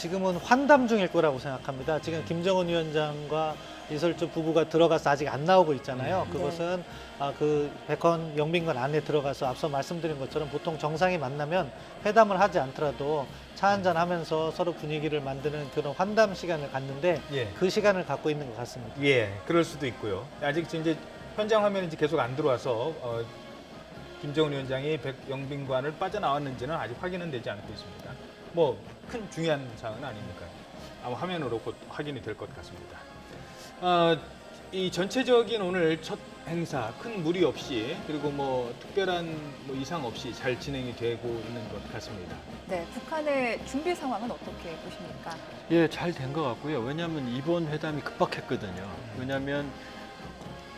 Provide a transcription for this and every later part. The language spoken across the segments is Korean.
지금은 환담 중일 거라고 생각합니다. 지금 김정은 위원장과 이설주 부부가 들어가서 아직 안 나오고 있잖아요. 그것은 그 백헌 영빈관 안에 들어가서 앞서 말씀드린 것처럼 보통 정상이 만나면 회담을 하지 않더라도 차 한잔 하면서 서로 분위기를 만드는 그런 환담 시간을 갖는데 그 시간을 갖고 있는 것 같습니다. 예, 그럴 수도 있고요. 아직 이제 현장 화면이 이제 계속 안 들어와서 김정은 위원장이 백영빈관을 빠져나왔는지는 아직 확인은 되지 않고 있습니다. 뭐 큰 중요한 사항은 아니니까요. 아마 화면으로 곧 확인이 될 것 같습니다. 이 전체적인 오늘 첫 행사 큰 무리 없이 그리고 뭐 특별한 뭐 이상 없이 잘 진행이 되고 있는 것 같습니다. 네, 북한의 준비 상황은 어떻게 보십니까? 예, 잘 된 것 같고요. 왜냐하면 이번 회담이 급박했거든요. 왜냐하면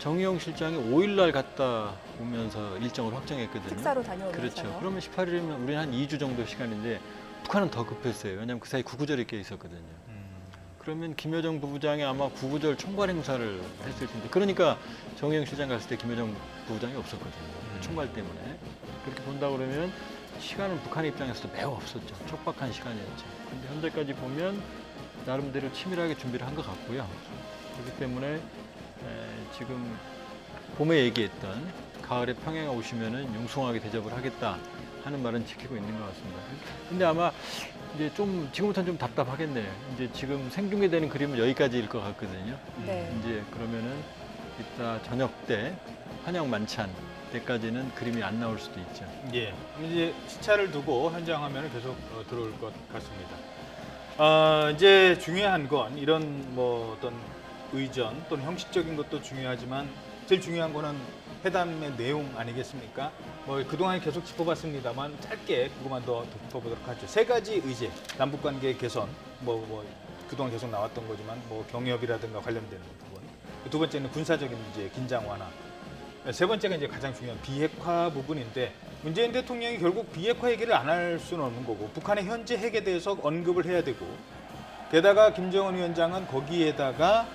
정의용 실장이 5일 날 갔다 오면서 일정을 확정했거든요. 특사로 다녀오면서요. 그렇죠. 그러면 18일이면 우리는 한 2주 정도 시간인데 북한은 더 급했어요. 왜냐하면 그 사이 구구절이 껴 있었거든요. 그러면 김여정 부부장이 아마 구구절 총괄 행사를 했을 텐데 그러니까 정의용 실장 갔을 때 김여정 부부장이 없었거든요. 총괄 때문에. 그렇게 본다 그러면 시간은 북한의 입장에서도 매우 없었죠. 촉박한 시간이었죠. 근데 현재까지 보면 나름대로 치밀하게 준비를 한 것 같고요. 그렇기 때문에 지금 봄에 얘기했던 가을에 평양에 오시면은 융숭하게 대접을 하겠다 하는 말은 지키고 있는 것 같습니다. 근데 아마 이제 좀 지금부터는 좀 답답하겠네요. 이제 지금 생중계되는 그림은 여기까지일 것 같거든요. 네. 이제 그러면은 이따 저녁 때 환영 만찬 때까지는 그림이 안 나올 수도 있죠. 예, 이제 시차를 두고 현장 화면을 계속 들어올 것 같습니다. 이제 중요한 건 이런 뭐 어떤 의전 또는 형식적인 것도 중요하지만 제일 중요한 거는 회담의 내용 아니겠습니까? 뭐 그동안 계속 짚어봤습니다만 짧게 그것만 더 짚어보도록 하죠. 세 가지 의제, 남북관계 개선, 뭐 그동안 계속 나왔던 거지만 뭐 경협이라든가 관련되는 부분. 두 번째는 군사적인 문제, 긴장 완화. 세 번째가 이제 가장 중요한 비핵화 부분인데 문재인 대통령이 결국 비핵화 얘기를 안 할 수는 없는 거고 북한의 현재 핵에 대해서 언급을 해야 되고 게다가 김정은 위원장은 거기에다가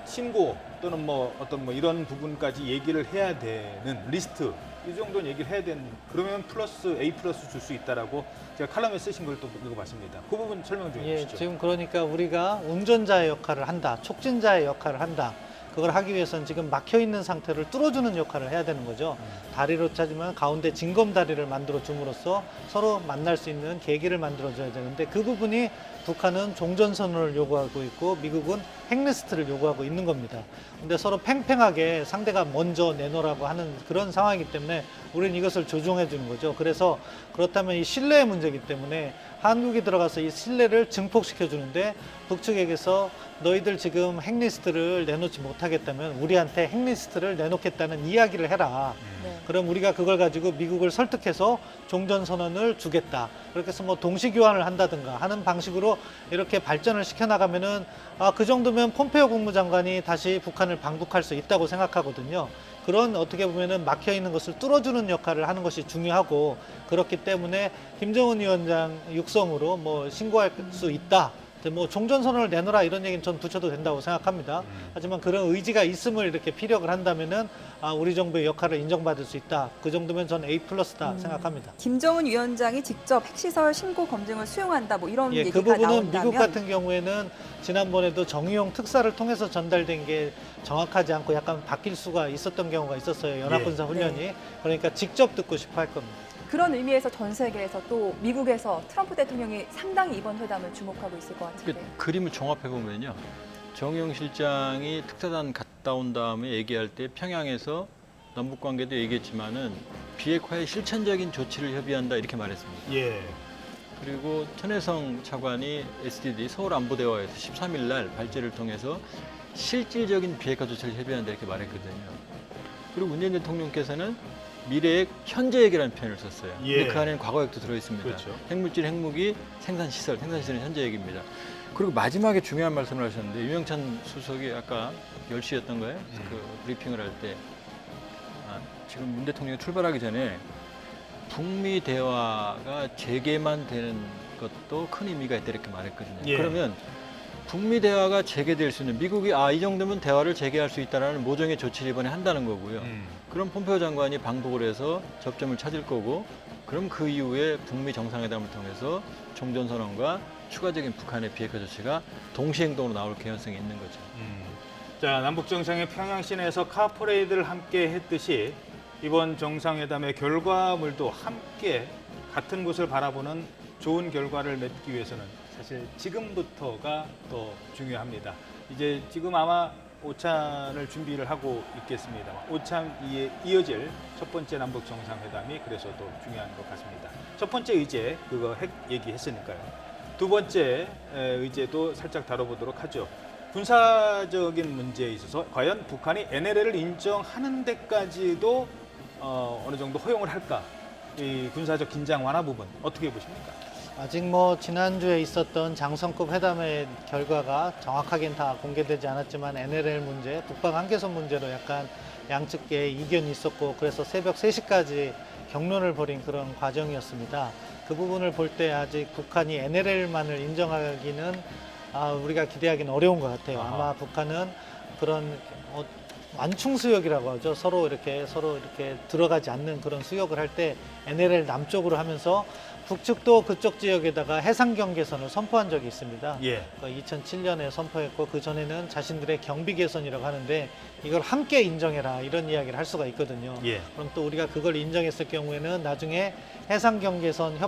신고 또는 뭐 어떤 뭐 이런 부분까지 얘기를 해야 되는 리스트 이 정도는 얘기를 해야 되는 그러면 플러스 A 플러스 줄 수 있다라고 제가 칼럼에 쓰신 걸 또 읽어봤습니다. 그 부분 설명 좀 해주시죠. 지금 그러니까 우리가 운전자의 역할을 한다, 촉진자의 역할을 한다. 그걸 하기 위해서는 지금 막혀 있는 상태를 뚫어주는 역할을 해야 되는 거죠. 다리로 찾으면 가운데 징검 다리를 만들어 줌으로써 서로 만날 수 있는 계기를 만들어 줘야 되는데 그 부분이 북한은 종전선언을 요구하고 있고 미국은 핵리스트를 요구하고 있는 겁니다. 근데 서로 팽팽하게 상대가 먼저 내놓으라고 하는 그런 상황이기 때문에 우리는 이것을 조종해 주는 거죠. 그래서 그렇다면 이 신뢰의 문제이기 때문에 한국이 들어가서 이 신뢰를 증폭시켜 주는데 북측에게서 너희들 지금 핵리스트를 내놓지 못하겠다면 우리한테 핵리스트를 내놓겠다는 이야기를 해라. 네. 그럼 우리가 그걸 가지고 미국을 설득해서 종전선언을 주겠다. 그렇게 해서 뭐 동시교환을 한다든가 하는 방식으로 이렇게 발전을 시켜나가면은 그 정도면 폼페이오 국무장관이 다시 북한을 방북할 수 있다고 생각하거든요. 그런 어떻게 보면은 막혀 있는 것을 뚫어주는 역할을 하는 것이 중요하고 그렇기 때문에 김정은 위원장 육성으로 뭐 신고할 수 있다. 뭐 종전선언을 내놓으라 이런 얘기는 전 붙여도 된다고 생각합니다. 하지만 그런 의지가 있음을 이렇게 피력을 한다면은 우리 정부의 역할을 인정받을 수 있다. 그 정도면 전 A 플러스다 생각합니다. 김정은 위원장이 직접 핵시설 신고 검증을 수용한다 뭐 이런 예, 얘기가 그 부분은 나온다면 미국 같은 경우에는 지난번에도 정의용 특사를 통해서 전달된 게 정확하지 않고 약간 바뀔 수가 있었던 경우가 있었어요. 연합군사 훈련이. 네. 그러니까 직접 듣고 싶어 할 겁니다. 그런 의미에서 전 세계에서 또 미국에서 트럼프 대통령이 상당히 이번 회담을 주목하고 있을 것 같은데. 그림을 종합해 보면요. 정의용 실장이 특사단 갔다 온 다음에 얘기할 때 평양에서 남북 관계도 얘기했지만은 비핵화의 실천적인 조치를 협의한다 이렇게 말했습니다. 예. 그리고 천혜성 차관이 SDD 서울안보대화에서 13일 날 발제를 통해서 실질적인 비핵화 조치를 협의한다 이렇게 말했거든요. 그리고 문재인 대통령께서는 미래핵 현재핵이라는 표현을 썼어요. 예. 근데 그 안에는 과거핵도 들어있습니다. 그렇죠. 핵물질, 핵무기, 생산시설은 현재핵입니다. 그리고 마지막에 중요한 말씀을 하셨는데 유영찬 수석이 아까 10시였던 거예요? 그 브리핑을 할 때 지금 문 대통령이 출발하기 전에 북미 대화가 재개만 되는 것도 큰 의미가 있다 이렇게 말했거든요. 예. 그러면 북미 대화가 재개될 수 있는 미국이 이 정도면 대화를 재개할 수 있다는 모종의 조치를 이번에 한다는 거고요. 그럼 폼페이오 장관이 방북을 해서 접점을 찾을 거고 그럼 그 이후에 북미 정상회담을 통해서 종전선언과 추가적인 북한의 비핵화 조치가 동시행동으로 나올 개연성이 있는 거죠. 자, 남북 정상회 평양 시내에서 카퍼레이드를 함께 했듯이 이번 정상회담의 결과물도 함께 같은 곳을 바라보는 좋은 결과를 맺기 위해서는 사실 지금부터가 더 중요합니다. 이제 지금 아마 오찬을 준비를 하고 있겠습니다. 오찬에 이어질 첫 번째 남북 정상회담이 그래서 더 중요한 것 같습니다. 첫 번째 의제 그거 핵 얘기했으니까요. 두 번째 의제도 살짝 다뤄보도록 하죠. 군사적인 문제에 있어서 과연 북한이 NLL을 인정하는 데까지도 어느 정도 허용을 할까? 이 군사적 긴장 완화 부분 어떻게 보십니까? 아직 뭐 지난주에 있었던 장성급 회담의 결과가 정확하게는 다 공개되지 않았지만 NLL 문제, 북방 한계선 문제로 약간 양측에 이견이 있었고 그래서 새벽 3시까지 격론을 벌인 그런 과정이었습니다. 그 부분을 볼 때 아직 북한이 NLL만을 인정하기는 우리가 기대하기는 어려운 것 같아요. 아마 북한은 그런 완충 수역이라고 하죠. 서로 이렇게 들어가지 않는 그런 수역을 할 때 NLL 남쪽으로 하면서 북측도 그쪽 지역에다가 해상 경계선을 선포한 적이 있습니다. 예. 2007년에 선포했고 그 전에는 자신들의 경비 개선이라고 하는데 이걸 함께 인정해라 이런 이야기를 할 수가 있거든요. 예. 그럼 또 우리가 그걸 인정했을 경우에는 나중에 해상 경계선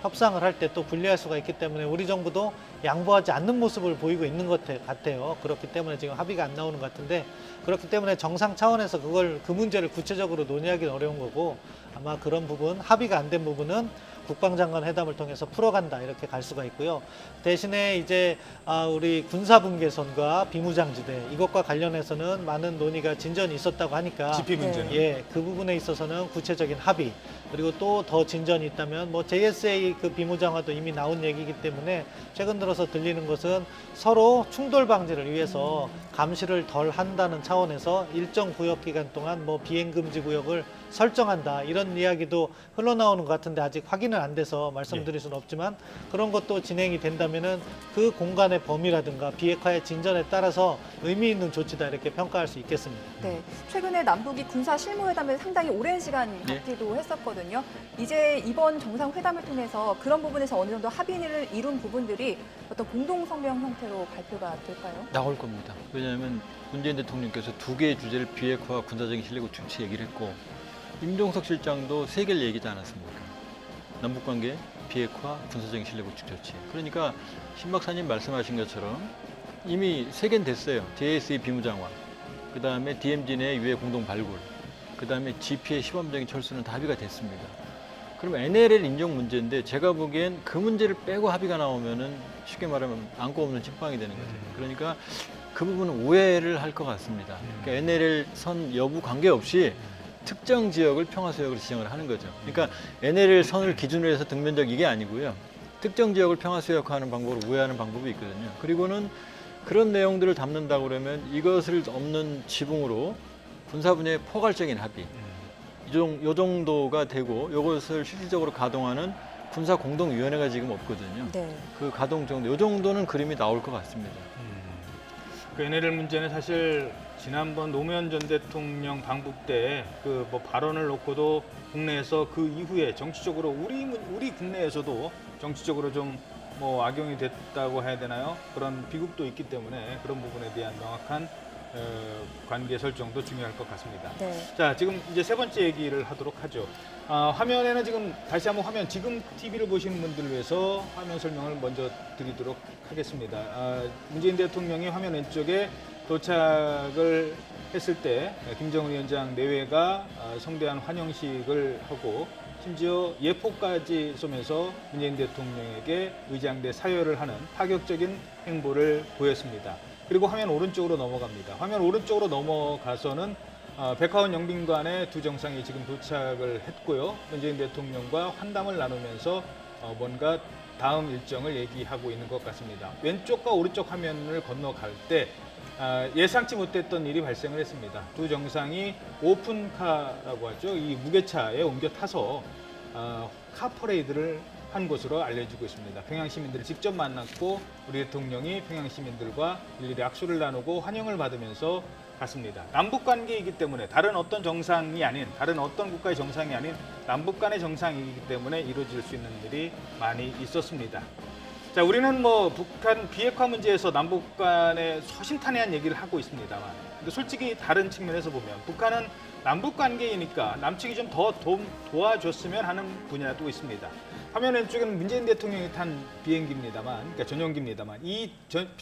협상을 할 때 또 불리할 수가 있기 때문에 우리 정부도 양보하지 않는 모습을 보이고 있는 것 같아요. 그렇기 때문에 지금 합의가 안 나오는 것 같은데 그렇기 때문에 정상 차원에서 그 문제를 구체적으로 논의하기는 어려운 거고 아마 그런 부분 합의가 안 된 부분은 국방장관 회담을 통해서 풀어간다 이렇게 갈 수가 있고요. 대신에 이제 우리 군사분계선과 비무장지대 이것과 관련해서는 많은 논의가 진전이 있었다고 하니까 지피 문제는 그 부분에 있어서는 구체적인 합의 그리고 또 더 진전이 있다면 뭐 JSA 그 비무장화도 이미 나온 얘기이기 때문에 최근 들어서 들리는 것은 서로 충돌 방지를 위해서 감시를 덜 한다는 차원에서 일정 구역 기간 동안 뭐 비행 금지 구역을 설정한다 이런 이야기도 흘러나오는 것 같은데 아직 확인은 안 돼서 말씀드릴 수는 없지만 그런 것도 진행이 된다면은 그 공간의 범위라든가 비핵화의 진전에 따라서 의미 있는 조치다 이렇게 평가할 수 있겠습니다. 네, 최근에 남북이 군사 실무회담을 상당히 오랜 시간 갖기도 했었거든요. 이제 이번 정상회담을 통해서 그런 부분에서 어느 정도 합의를 이룬 부분들이 어떤 공동성명 형태로 발표가 될까요? 나올 겁니다. 왜냐하면 문재인 대통령께서 두 개의 주제를 비핵화와 군사적인 실력 주체 얘기를 했고 임종석 실장도 세 개를 얘기하지 않았습니까? 남북관계, 비핵화, 군사적인 실력 구축 조치. 그러니까 신 박사님 말씀하신 것처럼 이미 세 개는 됐어요. JSA 비무장화, 그 다음에 DMZ 내 유해 공동 발굴, 그 다음에 GP의 시범적인 철수는 다 합의가 됐습니다. 그럼 NLL 인정 문제인데 제가 보기엔 그 문제를 빼고 합의가 나오면은 쉽게 말하면 안고 없는 찐빵이 되는 거죠. 그러니까 그 부분은 오해를 할 것 같습니다. 그러니까 NLL 선 여부 관계없이 특정 지역을 평화수역으로 지정을 하는 거죠. 그러니까 NLL 선을 기준으로 해서 등면적 이게 아니고요. 특정 지역을 평화수역화하는 방법으로 우회하는 방법이 있거든요. 그리고는 그런 내용들을 담는다고 그러면 이것을 없는 지붕으로 군사 분야의 포괄적인 합의, 이 정도가 되고 이것을 실질적으로 가동하는 군사 공동위원회가 지금 없거든요. 네. 그 가동 정도, 이 정도는 그림이 나올 것 같습니다. 그 NLL 문제는 사실 지난번 노무현 전 대통령 방북 때 그 뭐 발언을 놓고도 국내에서 그 이후에 정치적으로 우리 국내에서도 정치적으로 좀 뭐 악용이 됐다고 해야 되나요? 그런 비극도 있기 때문에 그런 부분에 대한 명확한 관계 설정도 중요할 것 같습니다. 네. 자, 지금 이제 세 번째 얘기를 하도록 하죠. 화면에는 지금 다시 한번 지금 TV를 보시는 분들을 위해서 화면 설명을 먼저 드리도록 하겠습니다. 문재인 대통령이 화면 왼쪽에 도착을 했을 때 김정은 위원장 내외가 성대한 환영식을 하고 심지어 예포까지 쏘면서 문재인 대통령에게 의장대 사열을 하는 파격적인 행보를 보였습니다. 그리고 화면 오른쪽으로 넘어갑니다. 화면 오른쪽으로 넘어가서는 백화원 영빈관에 두 정상이 지금 도착을 했고요. 문재인 대통령과 환담을 나누면서 뭔가 다음 일정을 얘기하고 있는 것 같습니다. 왼쪽과 오른쪽 화면을 건너갈 때 예상치 못했던 일이 발생을 했습니다. 두 정상이 오픈카라고 하죠. 이 무게차에 옮겨 타서 카퍼레이드를 한 것으로 알려지고 있습니다. 평양 시민들을 직접 만났고 우리 대통령이 평양 시민들과 일일이 악수를 나누고 환영을 받으면서 갔습니다. 남북 관계이기 때문에 다른 어떤 정상이 아닌, 다른 어떤 국가의 정상이 아닌 남북 간의 정상이기 때문에 이루어질 수 있는 일이 많이 있었습니다. 자, 우리는 뭐 북한 비핵화 문제에서 남북 간의 허심탄회한 얘기를 하고 있습니다만, 근데 솔직히 다른 측면에서 보면 북한은 남북 관계이니까 남측이 좀 더 도와줬으면 하는 분야도 있습니다. 화면 왼쪽에는 문재인 대통령이 탄 비행기입니다만, 그러니까 전용기입니다만, 이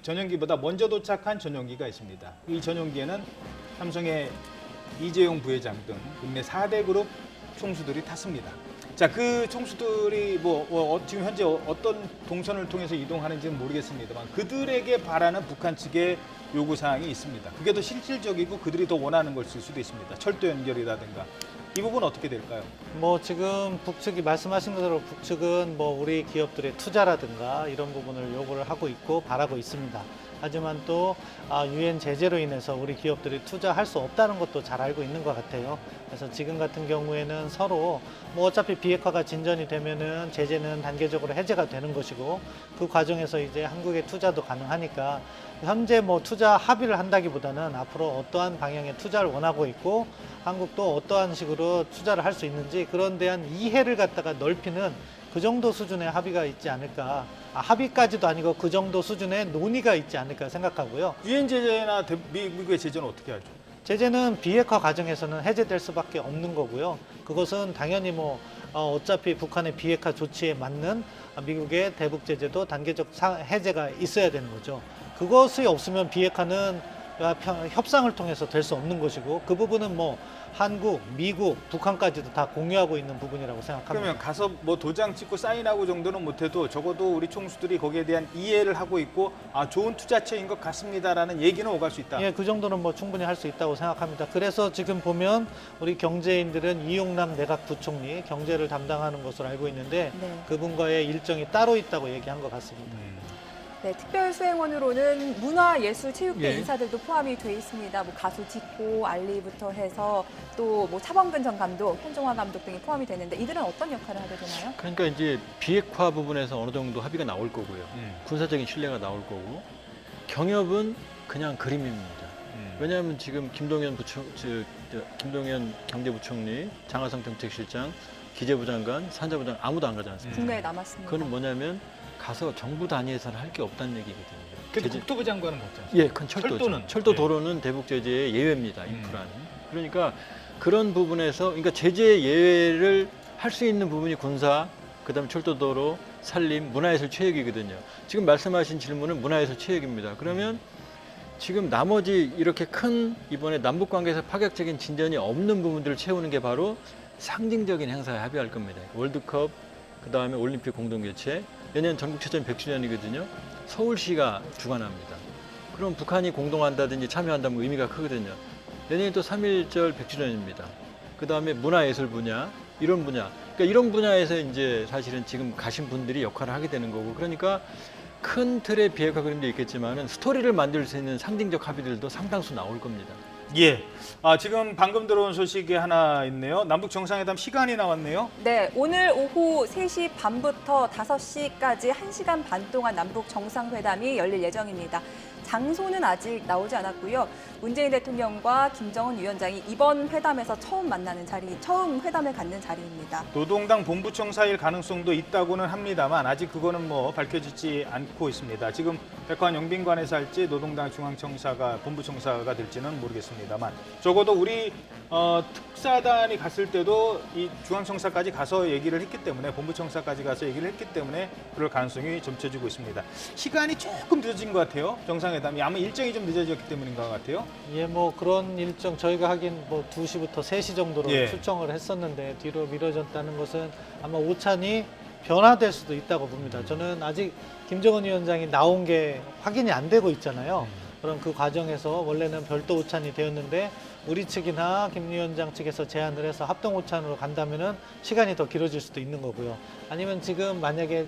전용기보다 먼저 도착한 전용기가 있습니다. 이 전용기에는 삼성의 이재용 부회장 등 국내 4대 그룹 총수들이 탔습니다. 자, 그 총수들이 지금 현재 어떤 동선을 통해서 이동하는지는 모르겠습니다만 그들에게 바라는 북한 측의 요구사항이 있습니다. 그게 더 실질적이고 그들이 더 원하는 것일 수도 있습니다. 철도 연결이라든가. 이 부분 어떻게 될까요? 뭐 지금 북측이 말씀하신 것처럼 북측은 뭐 우리 기업들의 투자라든가 이런 부분을 요구를 하고 있고 바라고 있습니다. 하지만 또 유엔 제재로 인해서 우리 기업들이 투자할 수 없다는 것도 잘 알고 있는 것 같아요. 그래서 지금 같은 경우에는 서로 뭐 어차피 비핵화가 진전이 되면은 제재는 단계적으로 해제가 되는 것이고 그 과정에서 이제 한국의 투자도 가능하니까 현재 뭐 투자 합의를 한다기보다는 앞으로 어떠한 방향의 투자를 원하고 있고 한국도 어떠한 식으로 투자를 할 수 있는지 그런 대한 이해를 갖다가 넓히는 그 정도 수준의 합의가 있지 않을까. 합의까지도 아니고 그 정도 수준의 논의가 있지 않을까 생각하고요. 유엔 제재나 미국의 제재는 어떻게 하죠? 제재는 비핵화 과정에서는 해제될 수밖에 없는 거고요. 그것은 당연히 어차피 북한의 비핵화 조치에 맞는 미국의 대북 제재도 단계적 해제가 있어야 되는 거죠. 그것이 없으면 비핵화는 협상을 통해서 될 수 없는 것이고 그 부분은 한국, 미국, 북한까지도 다 공유하고 있는 부분이라고 생각합니다. 그러면 가서 도장 찍고 사인하고 정도는 못해도 적어도 우리 총수들이 거기에 대한 이해를 하고 있고 좋은 투자처인 것 같습니다라는 얘기는 오갈 수 있다. 예, 그 정도는 충분히 할 수 있다고 생각합니다. 그래서 지금 보면 우리 경제인들은 이용남 내각 부총리 경제를 담당하는 것으로 알고 있는데 네. 그분과의 일정이 따로 있다고 얘기한 것 같습니다. 네, 특별수행원으로는 문화예술체육계 예. 인사들도 포함이 돼 있습니다. 가수 지코, 알리부터 해서 또 차범근 전 감독, 현종화 감독 등이 포함이 되는데 이들은 어떤 역할을 하게 되나요? 그러니까 이제 비핵화 부분에서 어느 정도 합의가 나올 거고요. 군사적인 신뢰가 나올 거고 경협은 그냥 그림입니다. 왜냐하면 지금 김동연 경제부총리, 장하성 정책실장, 기재부 장관, 산자부 장관 아무도 안 가지 않습니까? 국내에 남았습니다. 그건 뭐냐면 가서 정부 단위에서는 할 게 없다는 얘기거든요. 그래도 국토부 장관은 갔지 않습니까? 예, 그건 철도죠. 철도는? 철도 도로는 대북 제재의 예외입니다. 인프라는. 그러니까 그런 부분에서 그러니까 제재 예외를 할 수 있는 부분이 군사, 그다음에 철도 도로, 산림, 문화예술 체육이거든요. 지금 말씀하신 질문은 문화예술 체육입니다. 그러면 지금 나머지 이렇게 큰 이번에 남북 관계에서 파격적인 진전이 없는 부분들을 채우는 게 바로 상징적인 행사에 합의할 겁니다. 월드컵, 그다음에 올림픽 공동개최, 내년 전국체전 100주년이거든요. 서울시가 주관합니다. 그럼 북한이 공동한다든지 참여한다면 의미가 크거든요. 내년이 또 3.1절 100주년입니다. 그다음에 문화예술 분야, 이런 분야. 그러니까 이런 분야에서 이제 사실은 지금 가신 분들이 역할을 하게 되는 거고, 그러니까 큰 틀의 비핵화 그림도 있겠지만은 스토리를 만들 수 있는 상징적 합의들도 상당수 나올 겁니다. 예. 지금 방금 들어온 소식이 하나 있네요. 남북 정상회담 시간이 나왔네요. 네, 오늘 오후 3시 반부터 5시까지 1시간 반 동안 남북 정상회담이 열릴 예정입니다. 장소는 아직 나오지 않았고요. 문재인 대통령과 김정은 위원장이 이번 회담에서 처음 회담을 갖는 자리입니다. 노동당 본부청사일 가능성도 있다고는 합니다만 아직 그거는 밝혀지지 않고 있습니다. 지금 백화원 영빈관에서 할지 노동당 중앙청사가 본부청사가 될지는 모르겠습니다만 적어도 우리 특사단이 갔을 때도 이 중앙청사까지 가서 얘기를 했기 때문에 본부청사까지 가서 얘기를 했기 때문에 그럴 가능성이 점쳐지고 있습니다. 시간이 조금 늦어진 것 같아요. 정상회담이 아마 일정이 좀 늦어졌기 때문인 것 같아요. 예, 그런 일정 저희가 하긴 2시부터 3시 정도로 예. 출정을 했었는데 뒤로 미뤄졌다는 것은 아마 오찬이 변화될 수도 있다고 봅니다. 저는 아직 김정은 위원장이 나온 게 확인이 안 되고 있잖아요. 그럼 그 과정에서 원래는 별도 오찬이 되었는데 우리 측이나 김 위원장 측에서 제안을 해서 합동 오찬으로 간다면은 시간이 더 길어질 수도 있는 거고요. 아니면 지금 만약에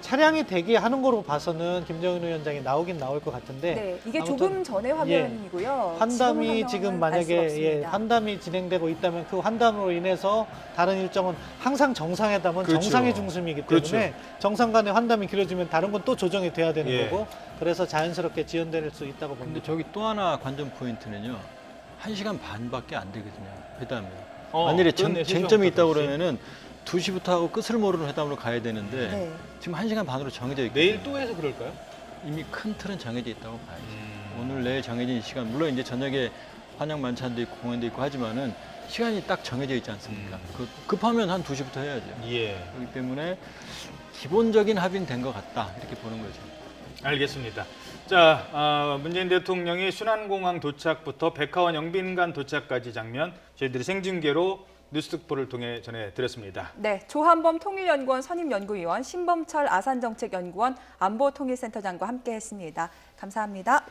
차량이 대기하는 거로 봐서는 김정인 위원장이 나오긴 나올 것 같은데 네, 이게 아무튼 조금 전의 화면이고요. 환담이 지금 지금 화면은 알 수가 만약에 없습니다. 환담이 진행되고 있다면 그 환담으로 인해서 다른 일정은 항상 정상회담은 그렇죠. 정상의 중심이기 때문에 그렇죠. 정상 간의 환담이 길어지면 다른 건 또 조정이 돼야 되는 예. 거고 그래서 자연스럽게 지연될 수 있다고 근데 봅니다. 저기 또 하나 관전 포인트는요. 1시간 반밖에 안 되거든요. 회담이. 어, 만일에 그렇네. 쟁점이 있다고 2시간 그러면은 2시부터 하고 끝을 모르는 회담으로 가야 되는데 네. 지금 1시간 반으로 정해져 있거든요. 내일 또 해서 그럴까요? 이미 큰 틀은 정해져 있다고 봐야죠. 오늘 내일 정해진 시간 물론 이제 저녁에 환영 만찬도 있고 공연도 있고 하지만은 시간이 딱 정해져 있지 않습니까? 급하면 한 2시부터 해야죠. 예. 그렇기 때문에 기본적인 합의는 된 것 같다 이렇게 보는 거죠. 알겠습니다. 자, 문재인 대통령이 순안공항 도착부터 백화원 영빈관 도착까지 장면 저희들이 생중계로 뉴스특보를 통해 전해드렸습니다. 네, 조한범 통일연구원 선임연구위원, 신범철 아산정책연구원 안보통일센터장과 함께했습니다. 감사합니다.